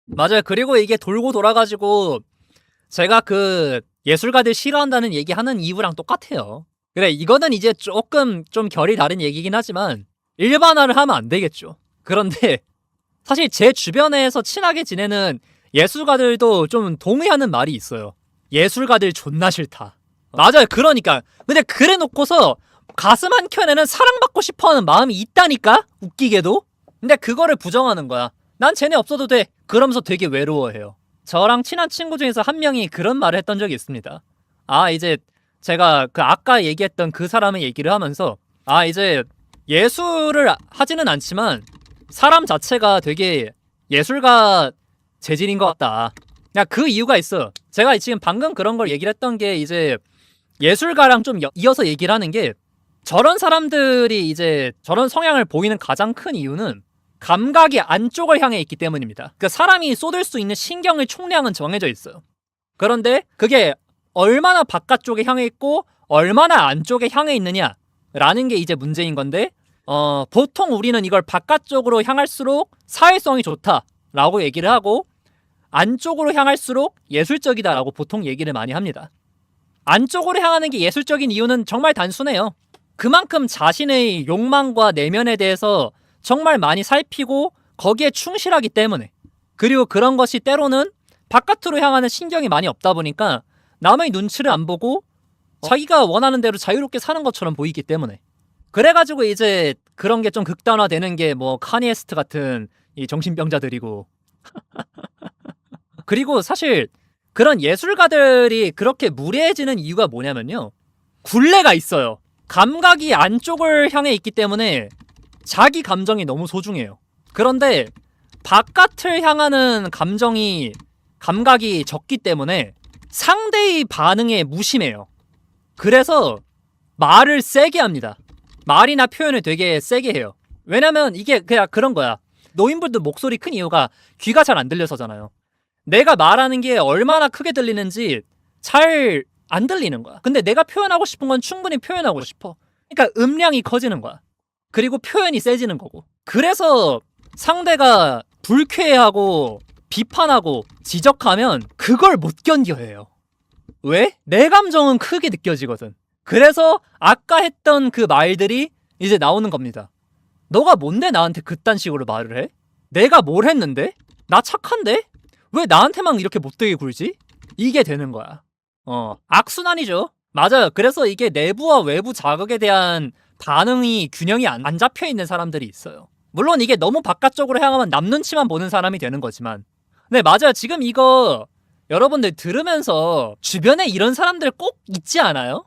맞아요. 그리고 이게 돌고 돌아가지고 제가 그 예술가들 싫어한다는 얘기하는 이유랑 똑같아요. 그래, 이거는 이제 조금 좀 결이 다른 얘기긴 하지만 일반화를 하면 안 되겠죠. 그런데 사실 제 주변에서 친하게 지내는 예술가들도 좀 동의하는 말이 있어요. 예술가들 존나 싫다. 맞아요. 그러니까. 근데 그래 놓고서 가슴 한켠에는 사랑받고 싶어하는 마음이 있다니까? 웃기게도? 근데 그거를 부정하는 거야. 난 쟤네 없어도 돼. 그러면서 되게 외로워해요. 저랑 친한 친구 중에서 한 명이 그런 말을 했던 적이 있습니다. 이제 제가 그 아까 얘기했던 그 사람의 얘기를 하면서 이제 예술을 하지는 않지만 사람 자체가 되게 예술가 재질인 것 같다. 그냥 그 이유가 있어. 제가 지금 방금 그런 걸 얘기를 했던 게 이제 예술가랑 좀 이어서 얘기를 하는 게 저런 사람들이 이제 저런 성향을 보이는 가장 큰 이유는 감각이 안쪽을 향해 있기 때문입니다. 그러니까 사람이 쏟을 수 있는 신경의 총량은 정해져 있어요. 그런데 그게 얼마나 바깥쪽에 향해 있고 얼마나 안쪽에 향해 있느냐라는 게 이제 문제인 건데 보통 우리는 이걸 바깥쪽으로 향할수록 사회성이 좋다라고 얘기를 하고 안쪽으로 향할수록 예술적이다라고 보통 얘기를 많이 합니다. 안쪽으로 향하는 게 예술적인 이유는 정말 단순해요. 그만큼 자신의 욕망과 내면에 대해서 정말 많이 살피고 거기에 충실하기 때문에, 그리고 그런 것이 때로는 바깥으로 향하는 신경이 많이 없다 보니까 남의 눈치를 안 보고 자기가 원하는 대로 자유롭게 사는 것처럼 보이기 때문에, 그래가지고 이제 그런 게 좀 극단화되는 게 뭐 카니에스트 같은 이 정신병자들이고 그리고 사실 그런 예술가들이 그렇게 무례해지는 이유가 뭐냐면요, 굴레가 있어요. 감각이 안쪽을 향해 있기 때문에 자기 감정이 너무 소중해요. 그런데 바깥을 향하는 감각이 적기 때문에 상대의 반응에 무심해요. 그래서 말을 세게 합니다. 말이나 표현을 되게 세게 해요. 왜냐면 이게 그냥 그런 거야. 노인분들 목소리 큰 이유가 귀가 잘 안 들려서잖아요. 내가 말하는 게 얼마나 크게 들리는지 잘 안 들리는 거야. 근데 내가 표현하고 싶은 건 충분히 표현하고 싶어. 그러니까 음량이 커지는 거야. 그리고 표현이 세지는 거고. 그래서 상대가 불쾌해하고 비판하고 지적하면 그걸 못 견뎌해요. 왜? 내 감정은 크게 느껴지거든. 그래서 아까 했던 그 말들이 이제 나오는 겁니다. 너가 뭔데 나한테 그딴 식으로 말을 해? 내가 뭘 했는데? 나 착한데? 왜 나한테만 이렇게 못되게 굴지? 이게 되는 거야. 악순환이죠. 맞아요. 그래서 이게 내부와 외부 자극에 대한 반응이 균형이 안 잡혀 있는 사람들이 있어요. 물론 이게 너무 바깥쪽으로 향하면 남 눈치만 보는 사람이 되는 거지만, 네, 맞아요. 지금 이거 여러분들 들으면서 주변에 이런 사람들 꼭 있지 않아요?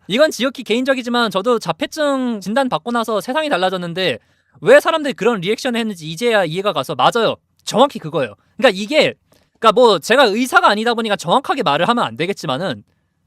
이건 지극히 개인적이지만 저도 자폐증 진단 받고 나서 세상이 달라졌는데 왜 사람들이 그런 리액션을 했는지 이제야 이해가 가서, 맞아요. 정확히 그거예요. 그러니까 뭐 제가 의사가 아니다 보니까 정확하게 말을 하면 안 되겠지만은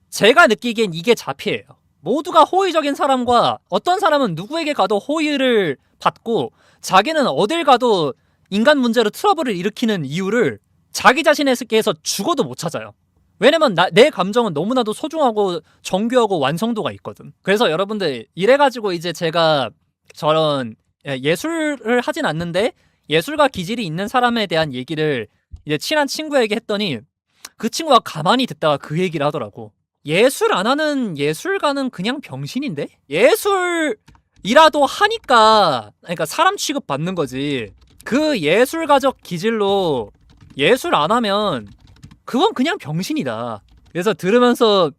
제가 느끼기엔 이게 자폐예요. 모두가 호의적인 사람과 어떤 사람은 누구에게 가도 호의를 받고 자기는 어딜 가도 인간 문제로 트러블을 일으키는 이유를 자기 자신에게서 죽어도 못 찾아요. 왜냐면 내 감정은 너무나도 소중하고 정교하고 완성도가 있거든. 그래서 여러분들 이래가지고 이제 제가 저런 예술을 하진 않는데 예술가 기질이 있는 사람에 대한 얘기를 이제 친한 친구에게 했더니 그 친구가 가만히 듣다가 그 얘기를 하더라고. 예술 안 하는 예술가는 그냥 병신인데? 예술이라도 하니까, 그러니까 사람 취급 받는 거지. 그 예술가적 기질로 예술 안 하면 그건 그냥 병신이다. 그래서 들으면서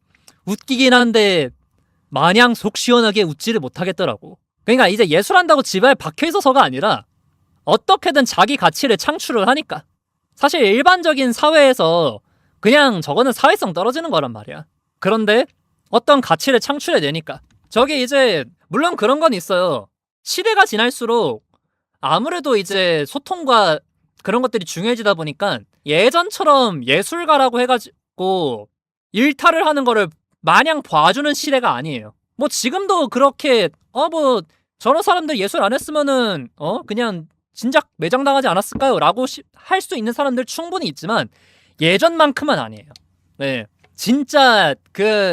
웃기긴 한데 마냥 속 시원하게 웃지를 못하겠더라고. 그러니까 이제 예술한다고 집에 박혀있어서가 아니라 어떻게든 자기 가치를 창출을 하니까. 사실 일반적인 사회에서 그냥 저거는 사회성 떨어지는 거란 말이야. 그런데 어떤 가치를 창출해내니까. 저게 이제 물론 그런 건 있어요. 시대가 지날수록 아무래도 이제 소통과 그런 것들이 중요해지다 보니까 예전처럼 예술가라고 해가지고 일탈을 하는 거를 마냥 봐주는 시대가 아니에요. 뭐 지금도 그렇게 뭐 저런 사람들 예술 안 했으면은 그냥 진작 매장당하지 않았을까요? 라고 할 수 있는 사람들 충분히 있지만 예전만큼은 아니에요. 네, 진짜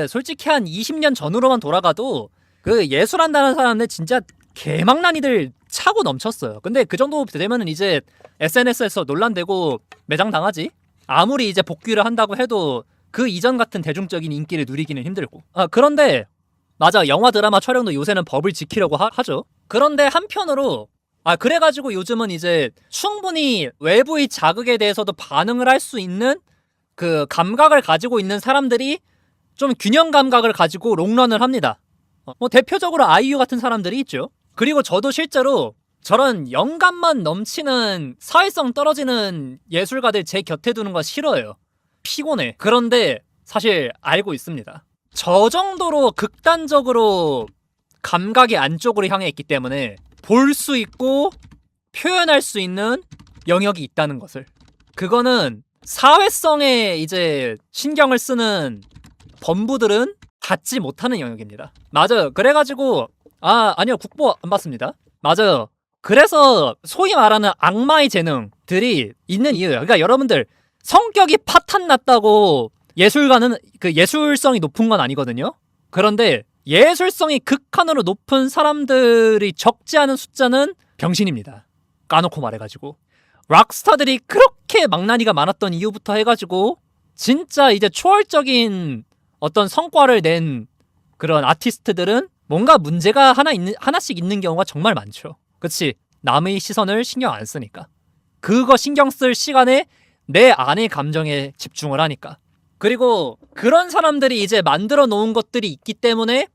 솔직히 한 20년 전으로만 돌아가도 그 예술한다는 사람들 진짜 개망난이들 차고 넘쳤어요. 근데 그 정도 되면은 이제 SNS에서 논란되고 매장당하지. 아무리 이제 복귀를 한다고 해도 그 이전 같은 대중적인 인기를 누리기는 힘들고. 그런데 맞아, 영화 드라마 촬영도 요새는 법을 지키려고 하죠. 그런데 한편으로 그래가지고 요즘은 이제 충분히 외부의 자극에 대해서도 반응을 할 수 있는 그 감각을 가지고 있는 사람들이 좀 균형 감각을 가지고 롱런을 합니다. 뭐 대표적으로 아이유 같은 사람들이 있죠. 그리고 저도 실제로 저런 영감만 넘치는 사회성 떨어지는 예술가들 제 곁에 두는 거 싫어요. 피곤해. 그런데 사실 알고 있습니다. 저 정도로 극단적으로 감각이 안쪽으로 향해 있기 때문에 볼 수 있고 표현할 수 있는 영역이 있다는 것을. 그거는 사회성에 이제 신경을 쓰는 범부들은 닿지 못하는 영역입니다. 맞아요. 그래가지고 아니요, 국보 안 봤습니다. 맞아요. 그래서 소위 말하는 악마의 재능들이 있는 이유예요. 그러니까 여러분들 성격이 파탄났다고 예술가는 그 예술성이 높은 건 아니거든요. 그런데 예술성이 극한으로 높은 사람들이 적지 않은 숫자는 병신입니다. 까놓고 말해가지고 락스타들이 그렇게 망나니가 많았던 이유부터 해가지고 진짜 이제 초월적인 어떤 성과를 낸 그런 아티스트들은 뭔가 문제가 하나씩 있는 경우가 정말 많죠. 그치? 남의 시선을 신경 안 쓰니까. 그거 신경 쓸 시간에 내 안의 감정에 집중을 하니까. 그리고 그런 사람들이 이제 만들어 놓은 것들이 있기 때문에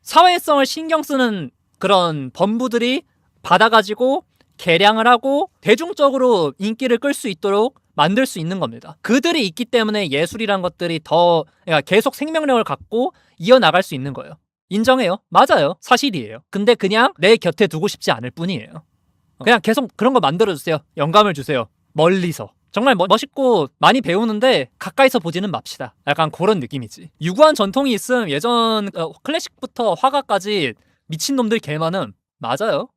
사회성을 신경 쓰는 그런 범부들이 받아가지고 개량을 하고 대중적으로 인기를 끌 수 있도록 만들 수 있는 겁니다. 그들이 있기 때문에 예술이란 것들이 더 계속 생명력을 갖고 이어나갈 수 있는 거예요. 인정해요. 맞아요. 사실이에요. 근데 그냥 내 곁에 두고 싶지 않을 뿐이에요. 그냥 계속 그런 거 만들어주세요. 영감을 주세요. 멀리서. 정말 멋있고 많이 배우는데 가까이서 보지는 맙시다. 약간 그런 느낌이지. 유구한 전통이 있음 예전 클래식부터 화가까지 미친놈들 개 많음. 맞아요.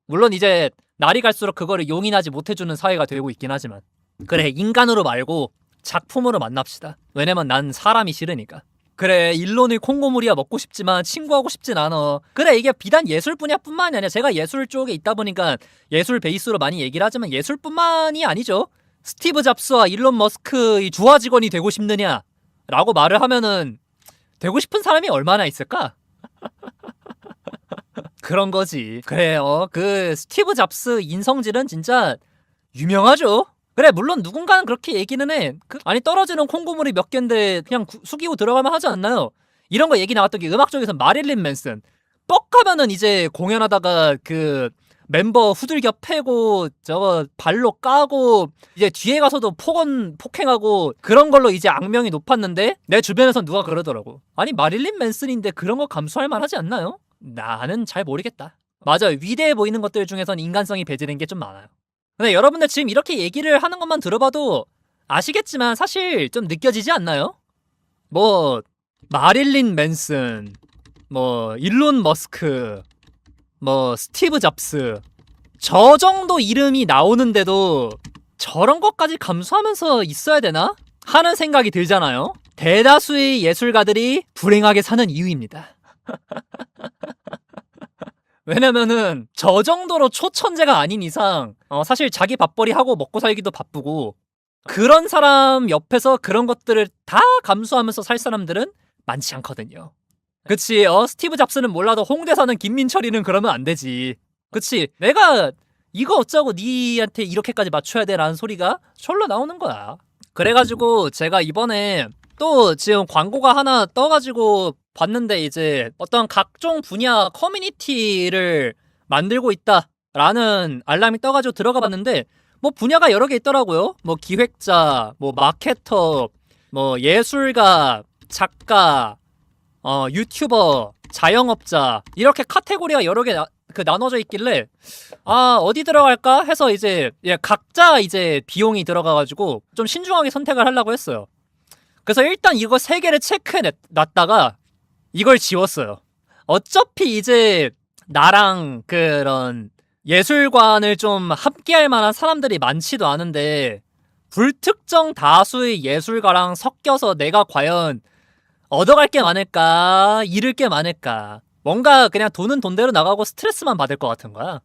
물론 이제 날이 갈수록 그거를 용인하지 못해주는 사회가 되고 있긴 하지만 그래, 인간으로 말고 작품으로 만납시다. 왜냐면 난 사람이 싫으니까. 그래, 일론의 콩고물이야 먹고 싶지만 친구하고 싶진 않아. 그래, 이게 비단 예술 분야뿐만이 아니라 제가 예술 쪽에 있다 보니까 예술 베이스로 많이 얘기를 하지만 예술뿐만이 아니죠. 스티브 잡스와 일론 머스크의 주화 직원이 되고 싶느냐 라고 말을 하면은 되고 싶은 사람이 얼마나 있을까? 그런 거지. 그래, 그 스티브 잡스 인성질은 진짜 유명하죠. 그래, 물론 누군가는 그렇게 얘기는 해. 아니, 떨어지는 콩고물이 몇 갠데 그냥 숙이고 들어가면 하지 않나요? 이런 거 얘기 나왔던 게 음악 쪽에서 마릴린 맨슨 뻑하면은 이제 공연하다가 그 멤버 후들겨 패고 저거 발로 까고 이제 뒤에 가서도 폭행하고 그런 걸로 이제 악명이 높았는데 내 주변에선 누가 그러더라고. 아니, 마릴린 맨슨인데 그런 거 감수할 만하지 않나요? 나는 잘 모르겠다. 맞아요. 위대해 보이는 것들 중에선 인간성이 배제된 게 좀 많아요. 근데 여러분들 지금 이렇게 얘기를 하는 것만 들어봐도 아시겠지만 사실 좀 느껴지지 않나요? 뭐 마릴린 맨슨, 뭐 일론 머스크, 뭐 스티브 잡스 저 정도 이름이 나오는데도 저런 것까지 감수하면서 있어야 되나? 하는 생각이 들잖아요. 대다수의 예술가들이 불행하게 사는 이유입니다. 왜냐면은 저 정도로 초천재가 아닌 이상 사실 자기 밥벌이 하고 먹고 살기도 바쁘고 그런 사람 옆에서 그런 것들을 다 감수하면서 살 사람들은 많지 않거든요. 그치? 스티브 잡스는 몰라도 홍대 사는 김민철이는 그러면 안 되지. 그치? 내가 이거 어쩌고 니한테 이렇게까지 맞춰야 돼 라는 소리가 절로 나오는 거야. 그래가지고 제가 이번에 또 지금 광고가 하나 떠가지고 봤는데 이제 어떤 각종 분야 커뮤니티를 만들고 있다라는 알람이 떠가지고 들어가 봤는데 뭐 분야가 여러 개 있더라고요. 뭐 기획자, 뭐 마케터, 뭐 예술가, 작가, 유튜버, 자영업자 이렇게 카테고리가 여러 개 나눠져 있길래 어디 들어갈까 해서 이제 각자 이제 비용이 들어가가지고 좀 신중하게 선택을 하려고 했어요. 그래서 일단 이거 3개를 체크해 놨다가 이걸 지웠어요. 어차피 이제 나랑 그런 예술관을 좀 함께할 만한 사람들이 많지도 않은데 불특정 다수의 예술가랑 섞여서 내가 과연 얻어갈 게 많을까 잃을 게 많을까 뭔가 그냥 돈은 돈대로 나가고 스트레스만 받을 것 같은 거야.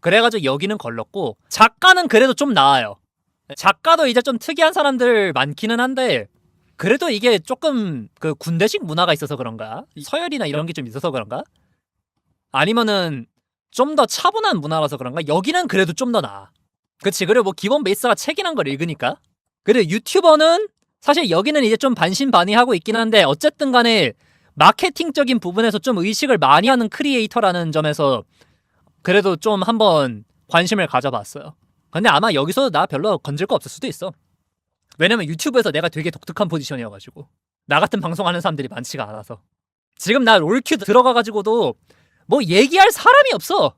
그래가지고 여기는 걸렀고, 작가는 그래도 좀 나아요. 작가도 이제 좀 특이한 사람들 많기는 한데 그래도 이게 조금 그 군대식 문화가 있어서 그런가? 서열이나 이런 게 좀 있어서 그런가? 아니면은 좀 더 차분한 문화라서 그런가? 여기는 그래도 좀 더 나아. 그치. 그리고 뭐 기본 베이스가 책이란 걸 읽으니까. 그리고 유튜버는 사실 여기는 이제 좀 반신반의하고 있긴 한데 어쨌든 간에 마케팅적인 부분에서 좀 의식을 많이 하는 크리에이터라는 점에서 그래도 좀 한번 관심을 가져봤어요. 근데 아마 여기서 나 별로 건질 거 없을 수도 있어. 왜냐면 유튜브에서 내가 되게 독특한 포지션이어가지고 나 같은 방송하는 사람들이 많지가 않아서. 지금 나 롤큐 들어가가지고도 뭐 얘기할 사람이 없어.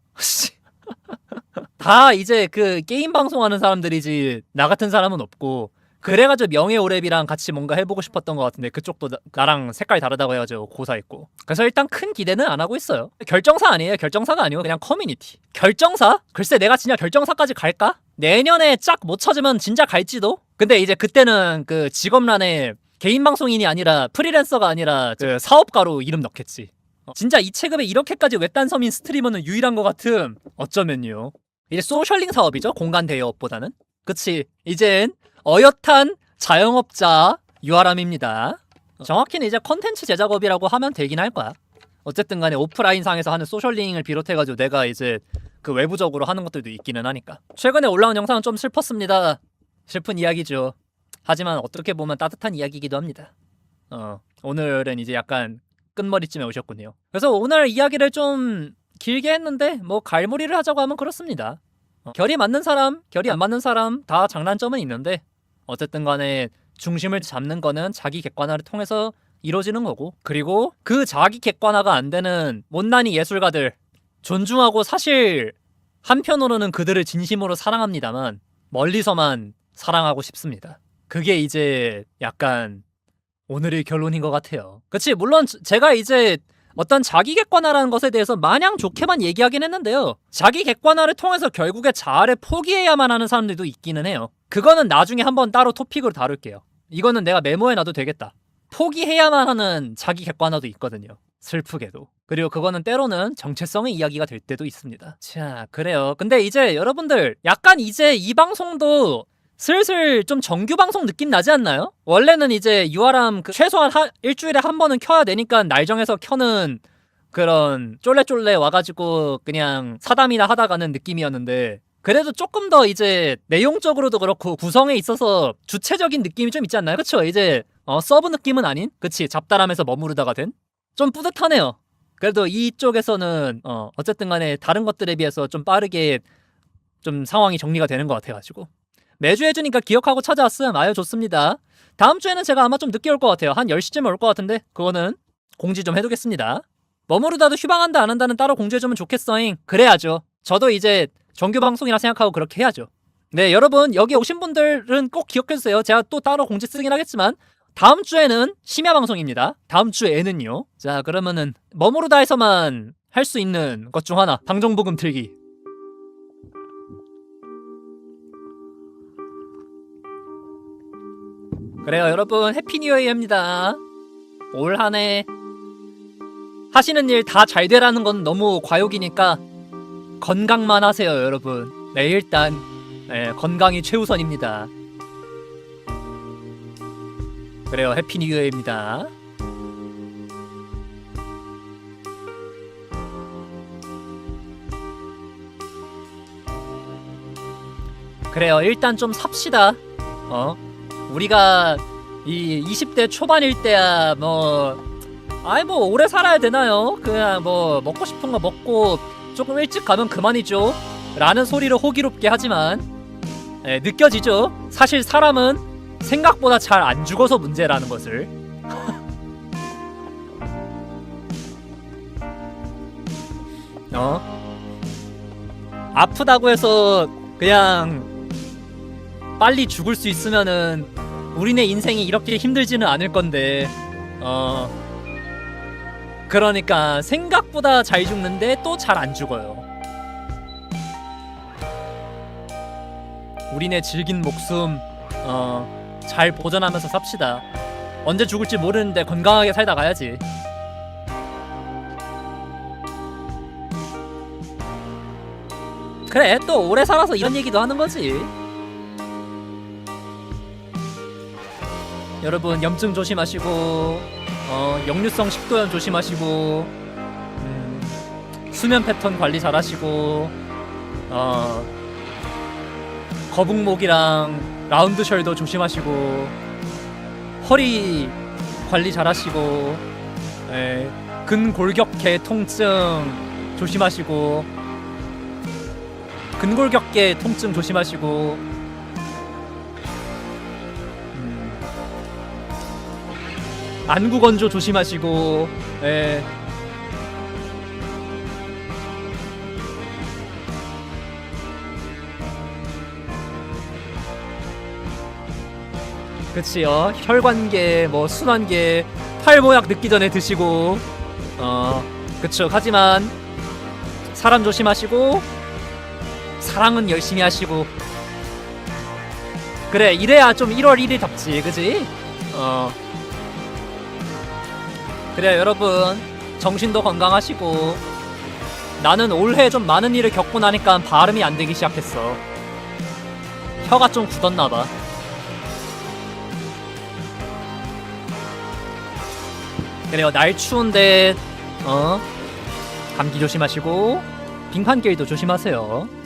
다 이제 그 게임 방송하는 사람들이지 나 같은 사람은 없고. 그래가지고 명예오랩이랑 같이 뭔가 해보고 싶었던 것 같은데 그쪽도 나랑 색깔이 다르다고 해가지고 고사했고. 그래서 일단 큰 기대는 안 하고 있어요. 결정사 아니에요. 결정사가 아니고 그냥 커뮤니티. 결정사? 글쎄 내가 진짜 결정사까지 갈까? 내년에 짝 못 찾으면 진짜 갈지도? 근데 이제 그때는 그 직업란에 개인 방송인이 아니라 프리랜서가 아니라 그 사업가로 이름 넣겠지. 진짜 이 체급에 이렇게까지 외딴 섬인 스트리머는 유일한 것 같음. 어쩌면요. 이제 소셜링 사업이죠. 공간 대여업보다는. 그치. 이젠 어엿한 자영업자 유아람입니다. 정확히는 이제 컨텐츠 제작업이라고 하면 되긴 할 거야. 어쨌든 간에 오프라인 상에서 하는 소셜링을 비롯해가지고 내가 이제 그 외부적으로 하는 것들도 있기는 하니까. 최근에 올라온 영상은 좀 슬펐습니다. 슬픈 이야기죠. 하지만 어떻게 보면 따뜻한 이야기이기도 합니다. 오늘은 이제 약간 끝머리쯤에 오셨군요. 그래서 오늘 이야기를 좀 길게 했는데 뭐 갈무리를 하자고 하면 그렇습니다. 결이 맞는 사람, 결이 안 맞는 사람 다 장단점은 있는데 어쨌든 간에 중심을 잡는 거는 자기 객관화를 통해서 이루어지는 거고, 그리고 그 자기 객관화가 안 되는 못난이 예술가들 존중하고 사실 한편으로는 그들을 진심으로 사랑합니다만 멀리서만 사랑하고 싶습니다. 그게 이제 약간 오늘의 결론인 것 같아요. 그치, 물론 제가 이제 어떤 자기 객관화라는 것에 대해서 마냥 좋게만 얘기하긴 했는데요. 자기 객관화를 통해서 결국에 자아를 포기해야만 하는 사람들도 있기는 해요. 그거는 나중에 한번 따로 토픽으로 다룰게요. 이거는 내가 메모해 놔도 되겠다. 포기해야만 하는 자기 객관화도 있거든요. 슬프게도. 그리고 그거는 때로는 정체성의 이야기가 될 때도 있습니다. 자, 그래요. 근데 이제 여러분들 약간 이제 이 방송도 슬슬 좀 정규 방송 느낌 나지 않나요? 원래는 이제 유아람 그 최소한 일주일에 한 번은 켜야 되니까 날 정해서 켜는 그런 쫄래쫄래 와가지고 그냥 사담이나 하다 가는 느낌이었는데, 그래도 조금 더 이제 내용적으로도 그렇고 구성에 있어서 주체적인 느낌이 좀 있지 않나요? 그쵸? 이제 서브 느낌은 아닌? 그치? 잡다람에서 머무르다가 된? 좀 뿌듯하네요. 그래도 이쪽에서는 어쨌든 간에 다른 것들에 비해서 좀 빠르게 좀 상황이 정리가 되는 것 같아가지고 매주 해주니까 기억하고 찾아왔음. 아유 좋습니다. 다음 주에는 제가 아마 좀 늦게 올 것 같아요. 한 10시쯤에 올 것 같은데 그거는 공지 좀 해두겠습니다. 머무르다도 휴방한다 안 한다는 따로 공지해주면 좋겠어잉. 그래야죠. 저도 이제 정규 방송이라 생각하고 그렇게 해야죠. 네, 여러분 여기 오신 분들은 꼭 기억해주세요. 제가 또 따로 공지 쓰긴 하겠지만 다음 주에는 심야 방송입니다. 다음 주에는요. 자, 그러면은 머무르다에서만 할 수 있는 것 중 하나, 방정복음 틀기. 그래요, 여러분 해피 뉴 이어입니다. 올 한 해 하시는 일 다 잘 되라는 건 너무 과욕이니까 건강만 하세요, 여러분. 네, 일단 건강이 최우선입니다. 그래요, 해피 뉴 이어입니다. 그래요, 일단 좀 삽시다. 우리가 이 20대 초반일 때야 뭐 오래 살아야 되나요? 그냥 뭐 먹고 싶은 거 먹고 조금 일찍 가면 그만이죠 라는 소리를 호기롭게 하지만 느껴지죠? 사실 사람은 생각보다 잘 안 죽어서 문제라는 것을. 아프다고 해서 그냥 빨리 죽을 수 있으면은 우리네 인생이 이렇게 힘들지는 않을 건데 그러니까 생각보다 잘 죽는데 또 잘 안 죽어요. 우리네 질긴 목숨 잘 보존하면서 삽시다. 언제 죽을지 모르는데 건강하게 살다 가야지. 그래 또 오래 살아서 이런 얘기도 하는 거지. 여러분 염증 조심하시고 역류성 식도염 조심하시고 수면 패턴 관리 잘하시고 거북목이랑 라운드 숄더 조심하시고 허리 관리 잘하시고 근골격계 통증 조심하시고 근골격계 통증 조심하시고 안구 건조 조심하시고 그치요. 혈관계 뭐 순환계 탈모약 늦기 전에 드시고 그쵸. 하지만 사람 조심하시고 사랑은 열심히 하시고 그래 이래야 좀 1월 1일 답지 그지? 그래 여러분 정신도 건강하시고 나는 올해 좀 많은 일을 겪고 나니까 발음이 안 되기 시작했어. 혀가 좀 굳었나봐. 그래요 날 추운데 감기 조심하시고 빙판길도 조심하세요.